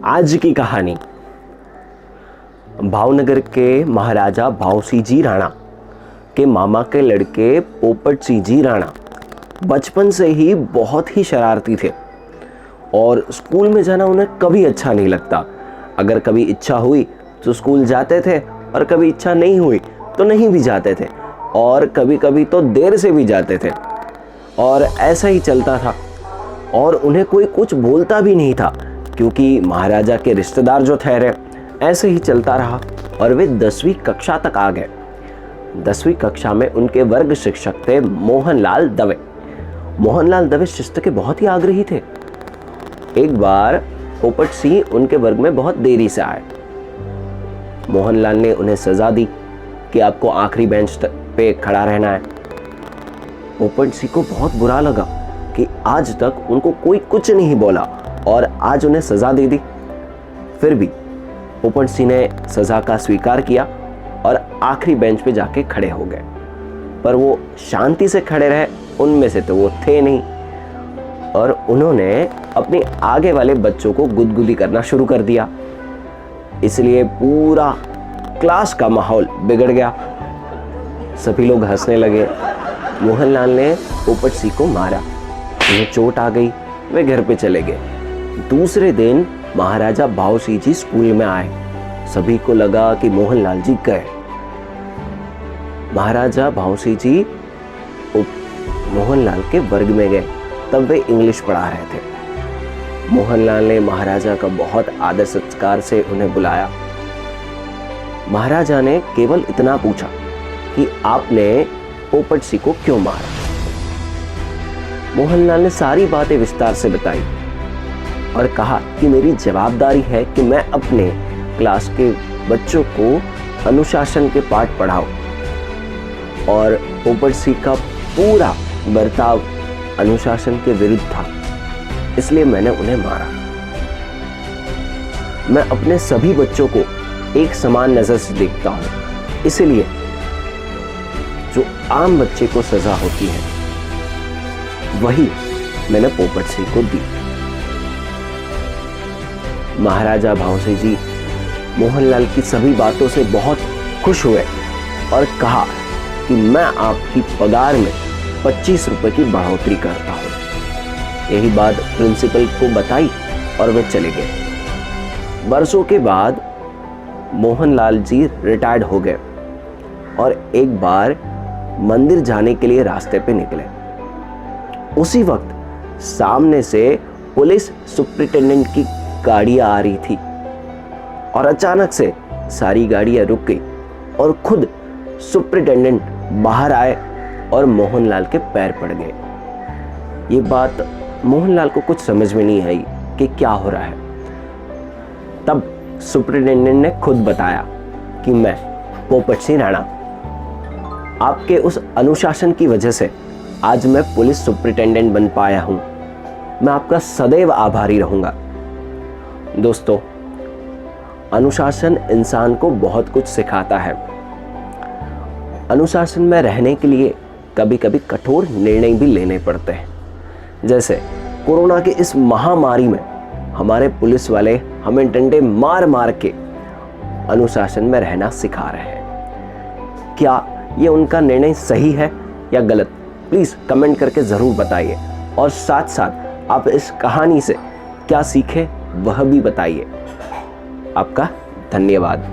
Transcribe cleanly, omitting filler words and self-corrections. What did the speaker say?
आज की कहानी भावनगर के महाराजा भावसिंह जी राणा के मामा के लड़के पोपट सिंह जी राणा बचपन से ही बहुत ही शरारती थे और स्कूल में जाना उन्हें कभी अच्छा नहीं लगता। अगर कभी इच्छा हुई तो स्कूल जाते थे और कभी इच्छा नहीं हुई तो नहीं भी जाते थे और कभी कभी तो देर से भी जाते थे और ऐसा ही चलता था। और उन्हें कोई कुछ बोलता भी नहीं था क्योंकि महाराजा के रिश्तेदार जो ठहरे। ऐसे ही चलता रहा और वे 10वीं कक्षा तक आ गए। 10वीं कक्षा में उनके वर्ग शिक्षक थे मोहनलाल दवे। मोहनलाल दवे शिस्त के बहुत ही आग्रही थे। एक बार पोपट सिंह उनके वर्ग में बहुत देरी से आए। मोहनलाल ने उन्हें सजा दी कि आपको आखिरी बेंच पे खड़ा रहना है। पोपट सिंह को बहुत बुरा लगा कि आज तक उनको कोई कुछ नहीं बोला और आज उन्हें सजा दे दी। फिर भी पोपट सिंह ने सजा का स्वीकार किया और आखिरी बेंच पे जाके खड़े हो गए। पर वो शांति से खड़े रहे, उनमें से तो वो थे नहीं और उन्होंने अपने आगे वाले बच्चों को गुदगुदी करना शुरू कर दिया। इसलिए पूरा क्लास का माहौल बिगड़ गया। सभी लोग हंसने लगे। मोहनलाल ने पोपट सिंह को मारा, उन्हें चोट आ गई, वे घर पे चले गए। दूसरे दिन महाराजा भावसिंह जी स्कूल में आए। सभी को लगा कि मोहनलाल जी गए। महाराजा भावसिंह जी मोहनलाल के वर्ग में गए। तब वे इंग्लिश पढ़ा रहे थे। मोहनलाल ने महाराजा का बहुत आदर सत्कार से उन्हें बुलाया। महाराजा ने केवल इतना पूछा कि आपने पोपट सिंह को क्यों मारा। मोहनलाल ने सारी बातें विस्तार से बताई और कहा कि मेरी जवाबदारी है कि मैं अपने क्लास के बच्चों को अनुशासन के पाठ पढ़ाऊं और पोपट सिंह का पूरा बर्ताव अनुशासन के विरुद्ध था, इसलिए मैंने उन्हें मारा। मैं अपने सभी बच्चों को एक समान नजर से देखता हूं, इसलिए जो आम बच्चे को सजा होती है वही मैंने पोपट सिंह को दी। महाराजा भावसिंह जी मोहनलाल की सभी बातों से बहुत खुश हुए और कहा कि मैं आपकी पगार में 25 रुपए की बढ़ोतरी करता हूं। यही बात प्रिंसिपल को बताई और वे चले गए। बरसों के बाद मोहनलाल जी रिटायर्ड हो गए और एक बार मंदिर जाने के लिए रास्ते पे निकले। उसी वक्त सामने से पुलिस सुपरिटेंडेंट की गाड़ियां आ रही थी और अचानक से सारी गाड़ियां रुक गई और खुद सुपरिटेंडेंट बाहर आए और मोहनलाल के पैर पड़ गए। ये बात मोहनलाल को कुछ समझ में नहीं आई कि क्या हो रहा है। तब सुपरिटेंडेंट ने खुद बताया कि मैं पोपट सिंह राणा, आपके उस अनुशासन की वजह से आज मैं पुलिस सुपरिटेंडेंट बन पाया हूं। मैं आपका सदैव आभारी रहूंगा। दोस्तों, अनुशासन इंसान को बहुत कुछ सिखाता है। अनुशासन में रहने के लिए कभी कभी कठोर निर्णय भी लेने पड़ते हैं। जैसे कोरोना की इस महामारी में हमारे पुलिस वाले हमें डंडे मार मार के अनुशासन में रहना सिखा रहे हैं। क्या ये उनका निर्णय सही है या गलत? प्लीज़ कमेंट करके ज़रूर बताइए और साथ साथ आप इस कहानी से क्या सीखे वह भी बताइए। आपका धन्यवाद।